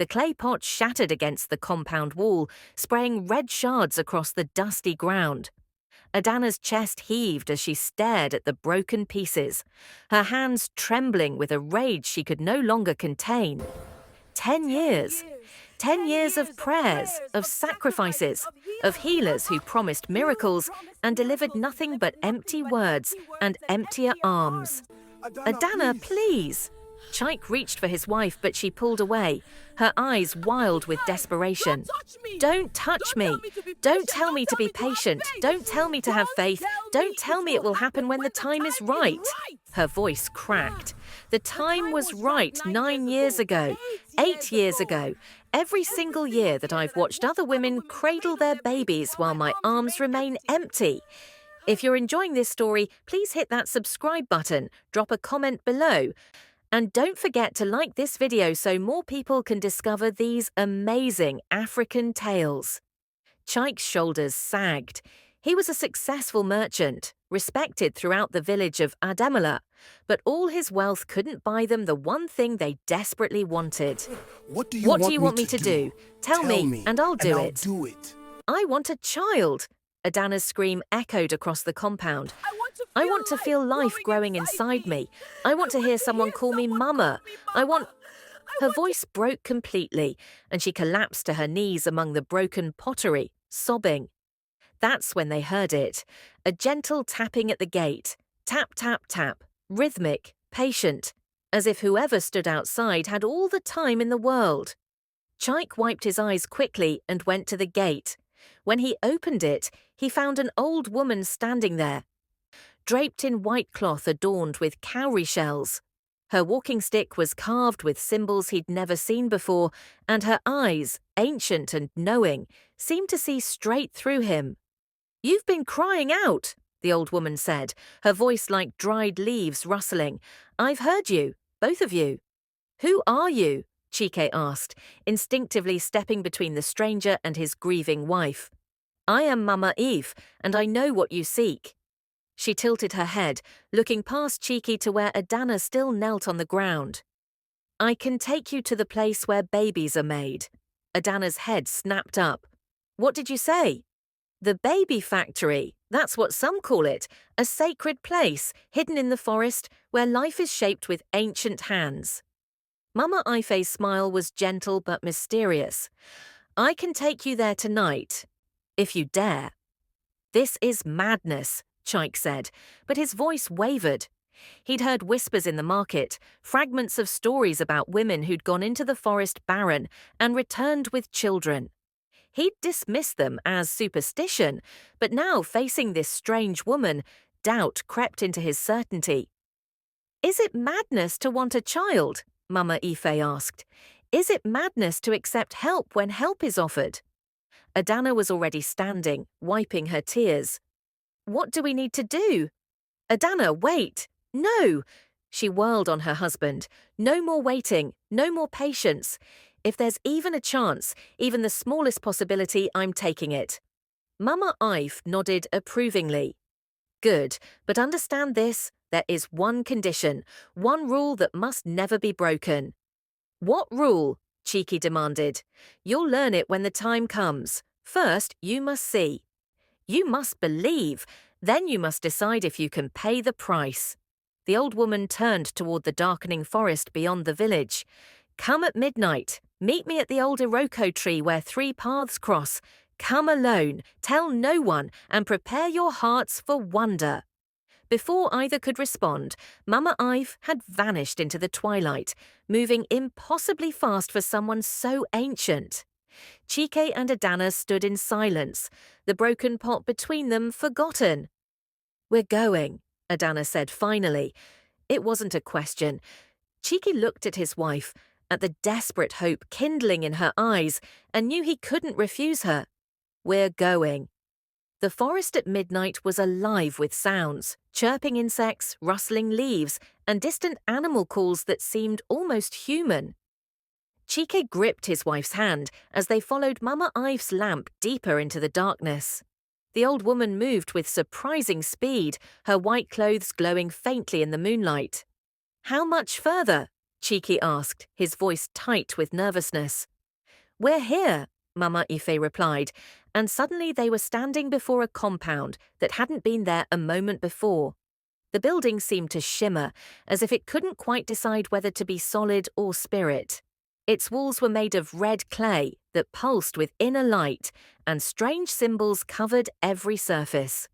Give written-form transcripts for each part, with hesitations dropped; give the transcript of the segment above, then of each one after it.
The clay pot shattered against the compound wall, spraying red shards across the dusty ground. Adanna's chest heaved as she stared at the broken pieces, her hands trembling with a rage she could no longer contain. 10 years. 10 years of prayers, of sacrifices, of healers who promised miracles and delivered nothing but empty words and emptier arms. Adanna, please! Chike reached for his wife, but she pulled away, her eyes wild with desperation. Don't touch me! Don't tell me to be patient! Don't tell me to have faith! Don't tell me it will happen when the time is right! Her voice cracked. The time was right 9 years ago, 8 years ago. Every single year that I've watched other women cradle their babies while my arms remain empty. If you're enjoying this story, please hit that subscribe button, drop a comment below, and don't forget to like this video so more people can discover these amazing African tales. Chike's shoulders sagged. He was a successful merchant, respected throughout the village of Adanna, but all his wealth couldn't buy them the one thing they desperately wanted. What do you want me to do? Tell me, and I'll do it. do it. I want a child. Adanna's scream echoed across the compound. I want to feel life growing inside me. I want to hear someone call me Mama. Her voice broke completely, and she collapsed to her knees among the broken pottery, sobbing. That's when they heard it. A gentle tapping at the gate. Tap, tap, tap. Rhythmic, patient, as if whoever stood outside had all the time in the world. Chike wiped his eyes quickly and went to the gate. When he opened it, he found an old woman standing there, draped in white cloth adorned with cowrie shells. Her walking stick was carved with symbols he'd never seen before, and her eyes, ancient and knowing, seemed to see straight through him. "You've been crying out," the old woman said, her voice like dried leaves rustling. "I've heard you, both of you." "Who are you?" Chike asked, instinctively stepping between the stranger and his grieving wife. "I am Mama Ife, and I know what you seek." She tilted her head, looking past Chike to where Adanna still knelt on the ground. "I can take you to the place where babies are made." Adanna's head snapped up. "What did you say?" "The baby factory. That's what some call it. A sacred place, hidden in the forest, where life is shaped with ancient hands." Mama Ife's smile was gentle but mysterious. "I can take you there tonight, if you dare." "This is madness," Chike said, but his voice wavered. He'd heard whispers in the market, fragments of stories about women who'd gone into the forest barren and returned with children. He'd dismissed them as superstition, but now facing this strange woman, doubt crept into his certainty. "Is it madness to want a child?" Mama Ife asked. "Is it madness to accept help when help is offered?" Adanna was already standing, wiping her tears. "What do we need to do?" "Adanna, wait! No!" She whirled on her husband. "No more waiting, no more patience. If there's even a chance, even the smallest possibility, I'm taking it." Mama Ife nodded approvingly. "Good, but understand this, there is one condition, one rule that must never be broken." "What rule?" Chike demanded. "You'll learn it when the time comes. First, you must see. You must believe. Then you must decide if you can pay the price." The old woman turned toward the darkening forest beyond the village. "Come at midnight. Meet me at the old Iroko tree where 3 paths cross. Come alone, tell no one, and prepare your hearts for wonder." Before either could respond, Mama Ife had vanished into the twilight, moving impossibly fast for someone so ancient. Chike and Adanna stood in silence, the broken pot between them forgotten. "We're going," Adanna said finally. It wasn't a question. Chike looked at his wife, at the desperate hope kindling in her eyes, and knew he couldn't refuse her. "We're going." The forest at midnight was alive with sounds, chirping insects, rustling leaves, and distant animal calls that seemed almost human. Chike gripped his wife's hand as they followed Mama Ife's lamp deeper into the darkness. The old woman moved with surprising speed, her white clothes glowing faintly in the moonlight. "How much further?" Chike asked, his voice tight with nervousness. "We're here," Mama Ife replied, and suddenly they were standing before a compound that hadn't been there a moment before. The building seemed to shimmer, as if it couldn't quite decide whether to be solid or spirit. Its walls were made of red clay that pulsed with inner light, and strange symbols covered every surface.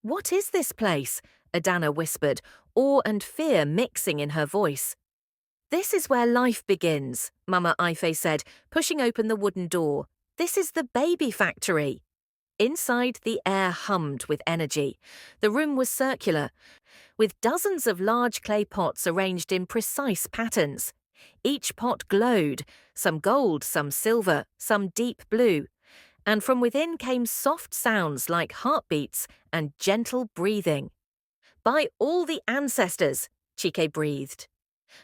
"What is this place?" Adanna whispered, awe and fear mixing in her voice. "This is where life begins," Mama Ife said, pushing open the wooden door. "This is the baby factory." Inside, the air hummed with energy. The room was circular, with dozens of large clay pots arranged in precise patterns. Each pot glowed, some gold, some silver, some deep blue, and from within came soft sounds like heartbeats and gentle breathing. "By all the ancestors," Chike breathed.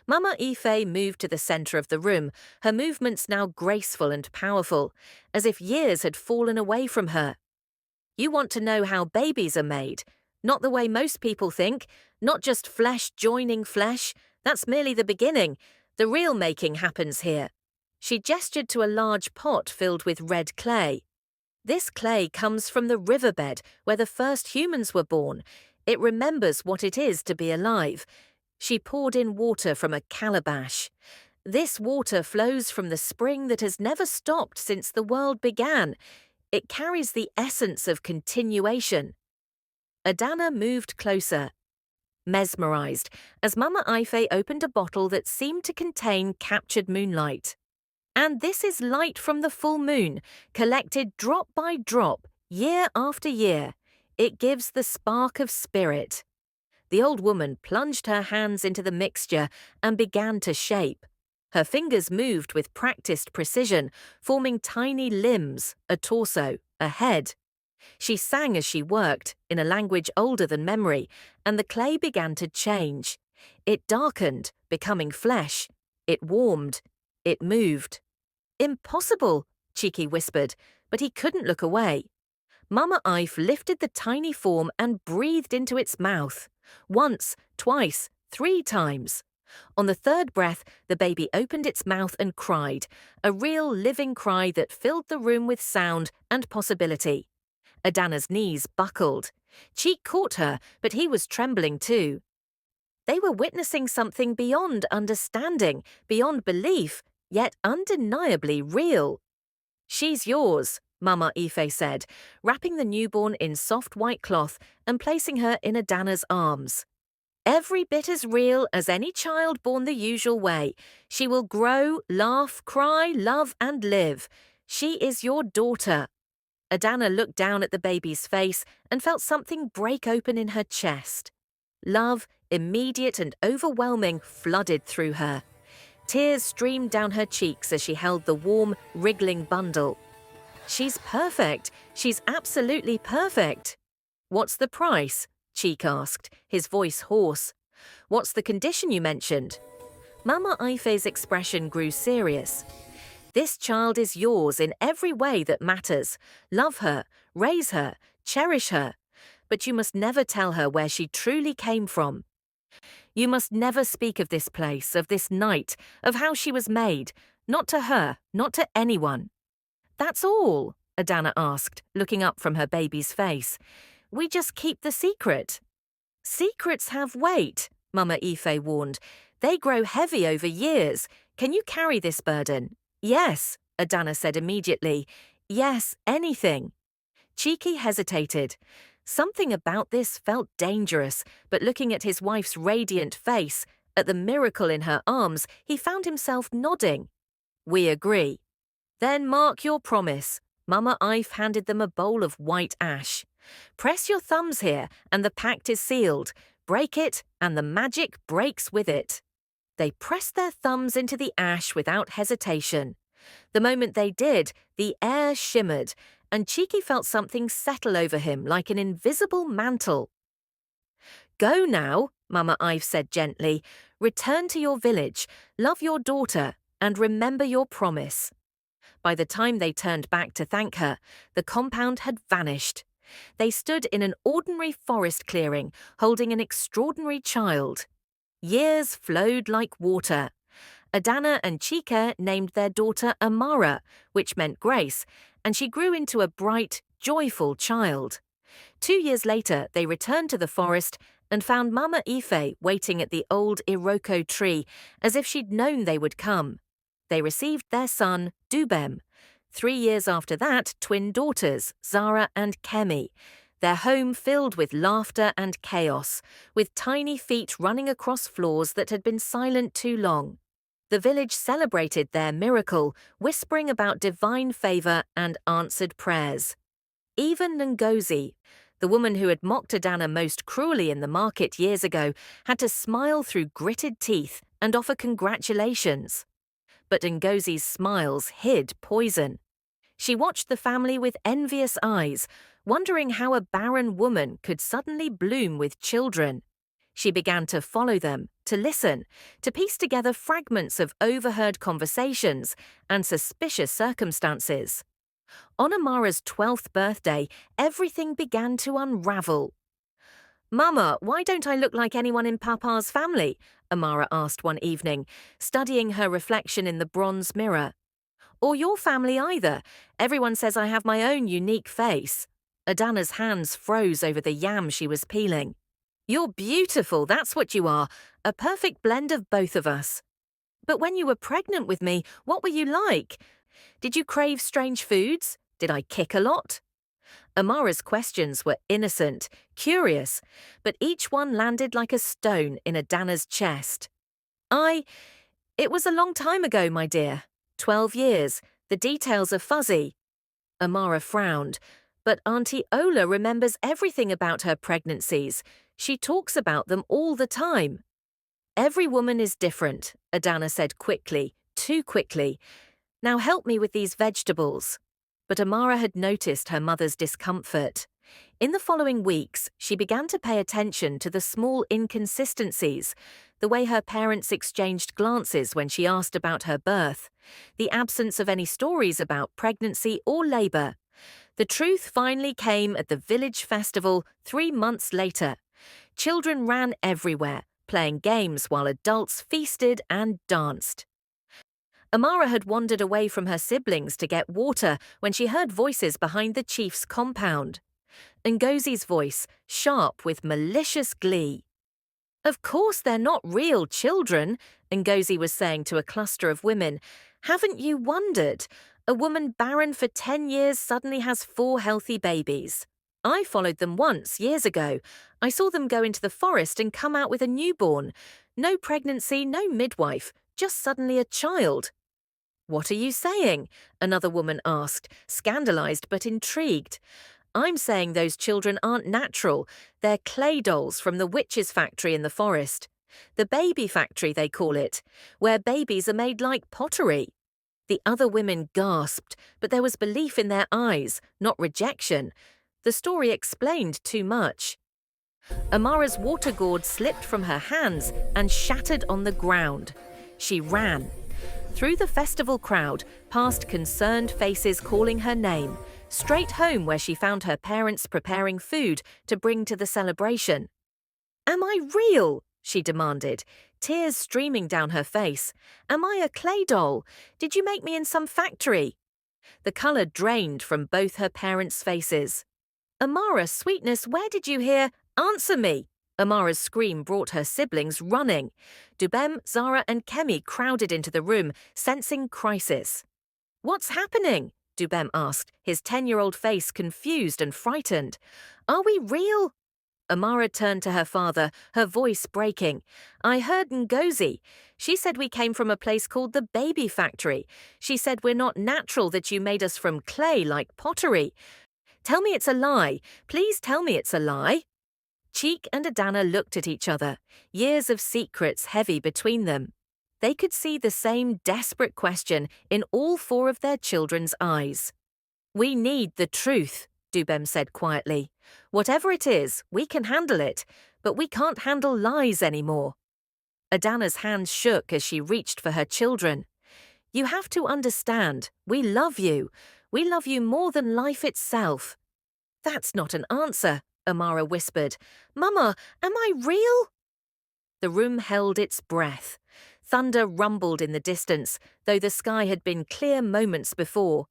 Mama Ife moved to the center of the room, her movements now graceful and powerful, as if years had fallen away from her. "You want to know how babies are made? Not the way most people think, not just flesh joining flesh. That's merely the beginning. The real making happens here." She gestured to a large pot filled with red clay. "This clay comes from the riverbed where the first humans were born. It remembers what it is to be alive." She poured in water from a calabash. "This water flows from the spring that has never stopped since the world began. It carries the essence of continuation." Adanna moved closer, mesmerized, as Mama Ife opened a bottle that seemed to contain captured moonlight. "And this is light from the full moon, collected drop by drop, year after year. It gives the spark of spirit." The old woman plunged her hands into the mixture and began to shape. Her fingers moved with practiced precision, forming tiny limbs, a torso, a head. She sang as she worked, in a language older than memory, and the clay began to change. It darkened, becoming flesh. It warmed. It moved. "Impossible," Chike whispered, but he couldn't look away. Mama Ife lifted the tiny form and breathed into its mouth. Once, twice, 3 times. On the third breath, the baby opened its mouth and cried, a real living cry that filled the room with sound and possibility. Adanna's knees buckled. Chike caught her, but he was trembling too. They were witnessing something beyond understanding, beyond belief, yet undeniably real. "She's yours," Mama Ife said, wrapping the newborn in soft white cloth and placing her in Adanna's arms. "Every bit as real as any child born the usual way. She will grow, laugh, cry, love, and live. She is your daughter." Adanna looked down at the baby's face and felt something break open in her chest. Love, immediate and overwhelming, flooded through her. Tears streamed down her cheeks as she held the warm, wriggling bundle. "She's perfect. She's absolutely perfect." "What's the price?" Chike asked, his voice hoarse. "What's the condition you mentioned?" Mama Ife's expression grew serious. "This child is yours in every way that matters. Love her, raise her, cherish her. But you must never tell her where she truly came from. You must never speak of this place, of this night, of how she was made. Not to her, not to anyone." "That's all?" Adanna asked, looking up from her baby's face. "We just keep the secret." "Secrets have weight," Mama Ife warned. "They grow heavy over years. Can you carry this burden?" "Yes," Adanna said immediately. "Yes, anything." Chike hesitated. Something about this felt dangerous, but looking at his wife's radiant face, at the miracle in her arms, he found himself nodding. "We agree." "Then mark your promise." Mama Ife handed them a bowl of white ash. "Press your thumbs here, and the pact is sealed. Break it, and the magic breaks with it." They pressed their thumbs into the ash without hesitation. The moment they did, the air shimmered, and Chike felt something settle over him like an invisible mantle. "Go now," Mama Ife said gently. "Return to your village, love your daughter, and remember your promise." By the time they turned back to thank her, the compound had vanished. They stood in an ordinary forest clearing, holding an extraordinary child. Years flowed like water. Adanna and Chike named their daughter Amara, which meant grace, and she grew into a bright, joyful child. 2 years later, they returned to the forest and found Mama Ife waiting at the old Iroko tree, as if she'd known they would come. They received their son, Dubem. 3 years after that, twin daughters, Zara and Kemi. Their home filled with laughter and chaos, with tiny feet running across floors that had been silent too long. The village celebrated their miracle, whispering about divine favor and answered prayers. Even Ngozi, the woman who had mocked Adanna most cruelly in the market years ago, had to smile through gritted teeth and offer congratulations. But Ngozi's smiles hid poison. She watched the family with envious eyes, wondering how a barren woman could suddenly bloom with children. She began to follow them, to listen, to piece together fragments of overheard conversations and suspicious circumstances. On Amara's 12th birthday, everything began to unravel. "Mama, why don't I look like anyone in Papa's family?" Amara asked one evening, studying her reflection in the bronze mirror. "Or your family either. Everyone says I have my own unique face." Adanna's hands froze over the yam she was peeling. "You're beautiful, that's what you are. A perfect blend of both of us." "But when you were pregnant with me, what were you like? Did you crave strange foods? Did I kick a lot?" Amara's questions were innocent, curious, but each one landed like a stone in Adanna's chest. It was a long time ago, my dear. 12 years. The details are fuzzy." Amara frowned, but Auntie Ola remembers everything about her pregnancies. She talks about them all the time. "Every woman is different," Adanna said quickly, too quickly. "Now help me with these vegetables." But Amara had noticed her mother's discomfort. In the following weeks, she began to pay attention to the small inconsistencies, the way her parents exchanged glances when she asked about her birth, the absence of any stories about pregnancy or labor. The truth finally came at the village festival 3 months later. Children ran everywhere, playing games while adults feasted and danced. Amara had wandered away from her siblings to get water when she heard voices behind the chief's compound. Ngozi's voice, sharp with malicious glee. "Of course they're not real children," Ngozi was saying to a cluster of women. "Haven't you wondered? A woman barren for 10 years suddenly has 4 healthy babies. I followed them once, years ago. I saw them go into the forest and come out with a newborn. No pregnancy, no midwife, just suddenly a child." "What are you saying?" another woman asked, scandalized but intrigued. "I'm saying those children aren't natural. They're clay dolls from the witch's factory in the forest. The baby factory, they call it, where babies are made like pottery." The other women gasped, but there was belief in their eyes, not rejection. The story explained too much. Amara's water gourd slipped from her hands and shattered on the ground. She ran. Through the festival crowd, past concerned faces calling her name, straight home where she found her parents preparing food to bring to the celebration. "Am I real?" she demanded, tears streaming down her face. "Am I a clay doll? Did you make me in some factory?" The color drained from both her parents' faces. "Amara, sweetness, where did you hear? Answer me!" Amara's scream brought her siblings running. Dubem, Zara and Kemi crowded into the room, sensing crisis. "What's happening?" Dubem asked, his 10-year-old face confused and frightened. "Are we real?" Amara turned to her father, her voice breaking. "I heard Ngozi. She said we came from a place called the Baby Factory. She said we're not natural, that you made us from clay like pottery. Tell me it's a lie. Please tell me it's a lie." Chike and Adanna looked at each other, years of secrets heavy between them. They could see the same desperate question in all 4 of their children's eyes. "We need the truth," Dubem said quietly. "Whatever it is, we can handle it, but we can't handle lies anymore." Adanna's hands shook as she reached for her children. "You have to understand, we love you. We love you more than life itself." "That's not an answer," Amara whispered. "Mama, am I real?" The room held its breath. Thunder rumbled in the distance, though the sky had been clear moments before.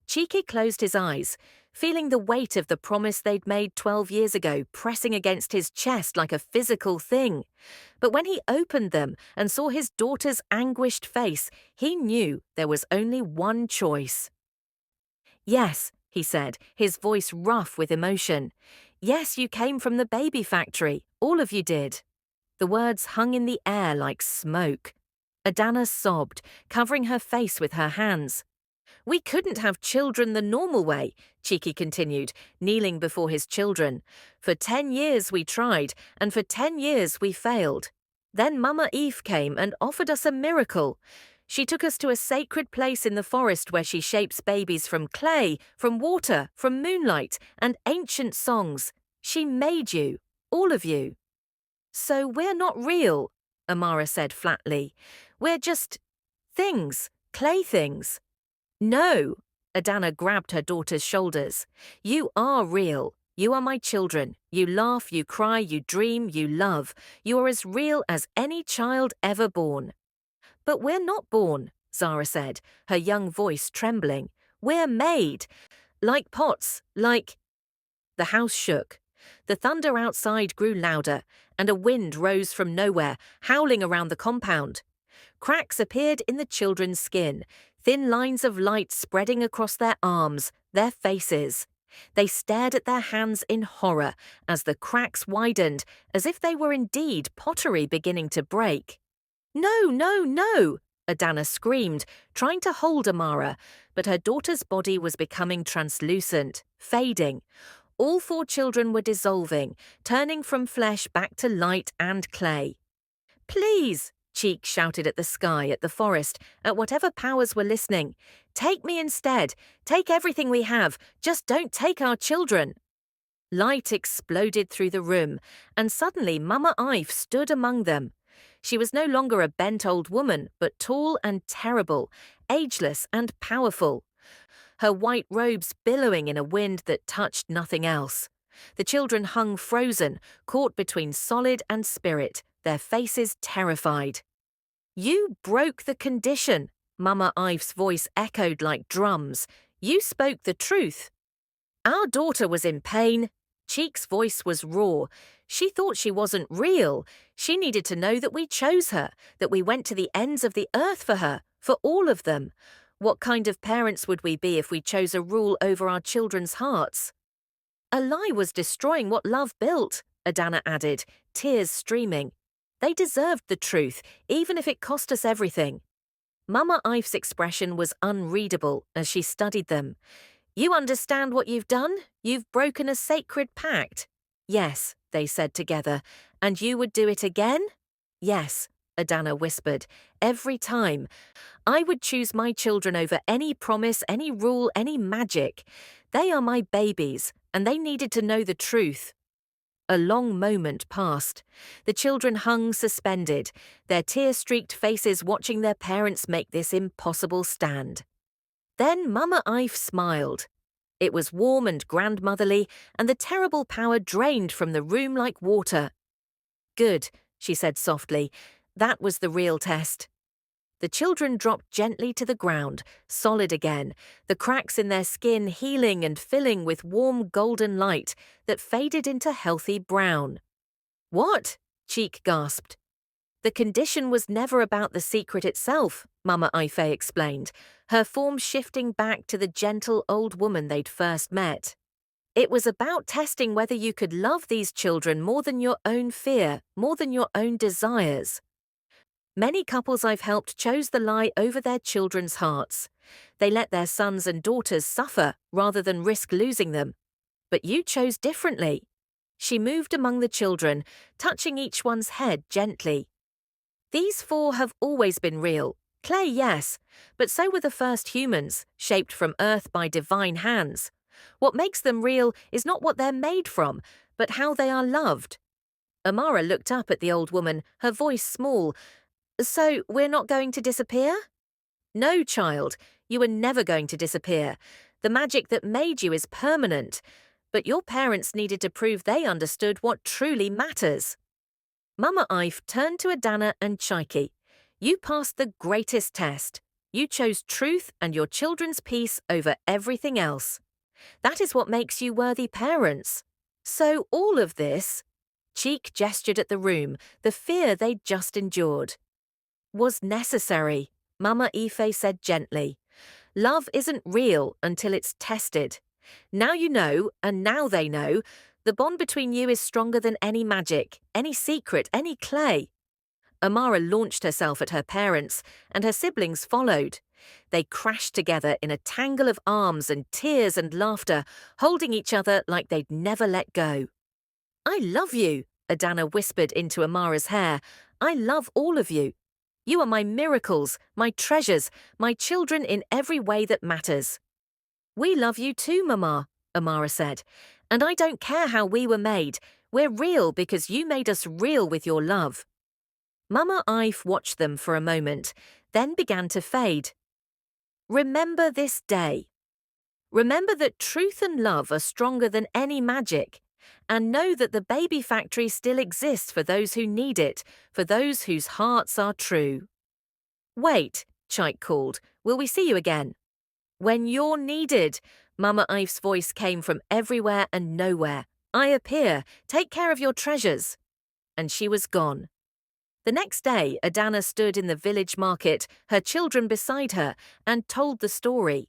Chike closed his eyes, feeling the weight of the promise they'd made 12 years ago pressing against his chest like a physical thing. But when he opened them and saw his daughter's anguished face, he knew there was only one choice. "Yes," he said, his voice rough with emotion. "Yes, you came from the baby factory. All of you did." The words hung in the air like smoke. Adanna sobbed, covering her face with her hands. "We couldn't have children the normal way," Chike continued, kneeling before his children. "For 10 years we tried, and for 10 years we failed. Then Mama Ife came and offered us a miracle. She took us to a sacred place in the forest where she shapes babies from clay, from water, from moonlight, and ancient songs. She made you, all of you." "So we're not real," Amara said flatly. "We're just things, clay things." "No," Adanna grabbed her daughter's shoulders. "You are real. You are my children. You laugh, you cry, you dream, you love. You are as real as any child ever born." "But we're not born," Zara said, her young voice trembling. "We're made. Like pots, like—" The house shook. The thunder outside grew louder, and a wind rose from nowhere, howling around the compound. Cracks appeared in the children's skin, thin lines of light spreading across their arms, their faces. They stared at their hands in horror as the cracks widened, as if they were indeed pottery beginning to break. "No, no, no!" Adanna screamed, trying to hold Amara, but her daughter's body was becoming translucent, fading. All 4 children were dissolving, turning from flesh back to light and clay. "Please!" Chike shouted at the sky, at the forest, at whatever powers were listening. "Take me instead. Take everything we have. Just don't take our children." Light exploded through the room, and suddenly Mama Ife stood among them. She was no longer a bent old woman, but tall and terrible, ageless and powerful. Her white robes billowing in a wind that touched nothing else. The children hung frozen, caught between solid and spirit, their faces terrified. "You broke the condition," Mama Ife's voice echoed like drums. "You spoke the truth." "Our daughter was in pain." Cheek's voice was raw. "She thought she wasn't real. She needed to know that we chose her, that we went to the ends of the earth for her, for all of them. What kind of parents would we be if we chose a rule over our children's hearts?" "A lie was destroying what love built," Adanna added, tears streaming. "They deserved the truth, even if it cost us everything." Mama Ife's expression was unreadable as she studied them. "You understand what you've done? You've broken a sacred pact." "Yes," they said together. "And you would do it again?" "Yes," Adanna whispered. "Every time. I would choose my children over any promise, any rule, any magic. They are my babies, and they needed to know the truth." A long moment passed. The children hung suspended, their tear-streaked faces watching their parents make this impossible stand. Then Mama Ife smiled. It was warm and grandmotherly, and the terrible power drained from the room like water. "Good," she said softly. "That was the real test." The children dropped gently to the ground, solid again, the cracks in their skin healing and filling with warm golden light that faded into healthy brown. "What?" Chike gasped. "The condition was never about the secret itself," Mama Ife explained, her form shifting back to the gentle old woman they'd first met. "It was about testing whether you could love these children more than your own fear, more than your own desires. Many couples I've helped chose the lie over their children's hearts. They let their sons and daughters suffer rather than risk losing them. But you chose differently." She moved among the children, touching each one's head gently. "These 4 have always been real. Clay, yes, but so were the first humans, shaped from earth by divine hands. What makes them real is not what they're made from, but how they are loved." Amara looked up at the old woman, her voice small. "So we're not going to disappear?" "No, child, you are never going to disappear. The magic that made you is permanent. But your parents needed to prove they understood what truly matters." Mama Ife turned to Adanna and Chike. You passed the greatest test. You chose truth and your children's peace over everything else. That is what makes you worthy parents. So all of this, Chike gestured at the room, the fear they'd just endured, was necessary, Mama Ife said gently. Love isn't real until it's tested. Now you know, and now they know, the bond between you is stronger than any magic, any secret, any clay. Amara launched herself at her parents, and her siblings followed. They crashed together in a tangle of arms and tears and laughter, holding each other like they'd never let go. I love you, Adanna whispered into Amara's hair. I love all of you. You are my miracles, my treasures, my children in every way that matters. We love you too, Mama, Amara said. And I don't care how we were made. We're real because you made us real with your love. Mama Ife watched them for a moment, then began to fade. Remember this day. Remember that truth and love are stronger than any magic. And know that the baby factory still exists for those who need it, for those whose hearts are true. Wait, Chike called. Will we see you again? When you're needed, Mama Ife's voice came from everywhere and nowhere. I appear. Take care of your treasures. And she was gone. The next day, Adanna stood in the village market, her children beside her, and told the story.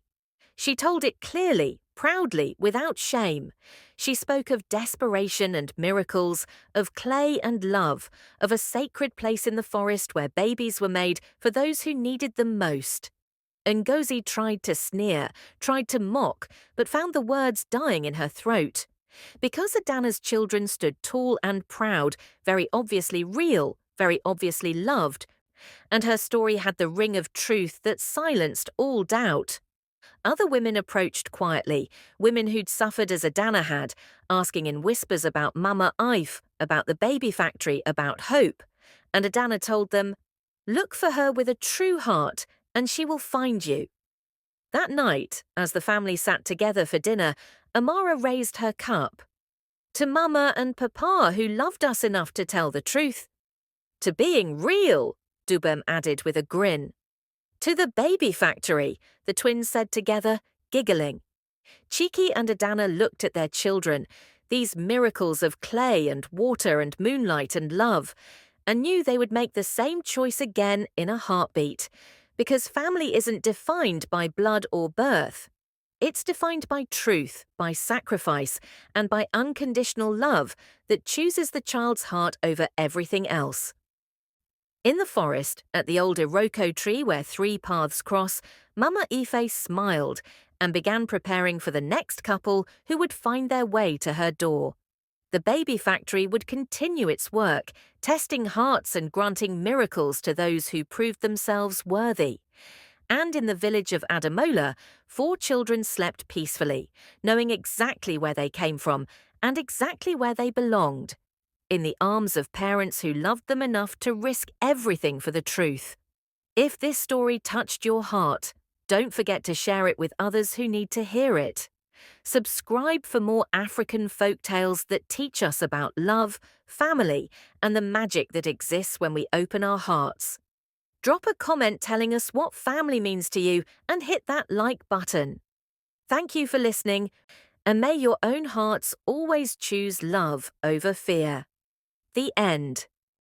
She told it clearly, proudly, without shame. She spoke of desperation and miracles, of clay and love, of a sacred place in the forest where babies were made for those who needed them most. Ngozi tried to sneer, tried to mock, but found the words dying in her throat. Because Adanna's children stood tall and proud, very obviously real, very obviously loved, and her story had the ring of truth that silenced all doubt. Other women approached quietly, women who'd suffered as Adanna had, asking in whispers about Mama Ife, about the baby factory, about hope. And Adanna told them, look for her with a true heart, and she will find you. That night, as the family sat together for dinner, Amara raised her cup. To Mama and Papa, who loved us enough to tell the truth. To being real, Dubem added with a grin. To the baby factory, the twins said together, giggling. Chike and Adanna looked at their children, these miracles of clay and water and moonlight and love, and knew they would make the same choice again in a heartbeat, because family isn't defined by blood or birth. It's defined by truth, by sacrifice, and by unconditional love that chooses the child's heart over everything else. In the forest, at the old Iroko tree where 3 paths cross, Mama Ife smiled and began preparing for the next couple who would find their way to her door. The baby factory would continue its work, testing hearts and granting miracles to those who proved themselves worthy. And in the village of Adamola, 4 children slept peacefully, knowing exactly where they came from and exactly where they belonged. In the arms of parents who loved them enough to risk everything for the truth. If this story touched your heart, don't forget to share it with others who need to hear it. Subscribe for more African folk tales that teach us about love, family, and the magic that exists when we open our hearts. Drop a comment telling us what family means to you and hit that like button. Thank you for listening, and may your own hearts always choose love over fear. The end.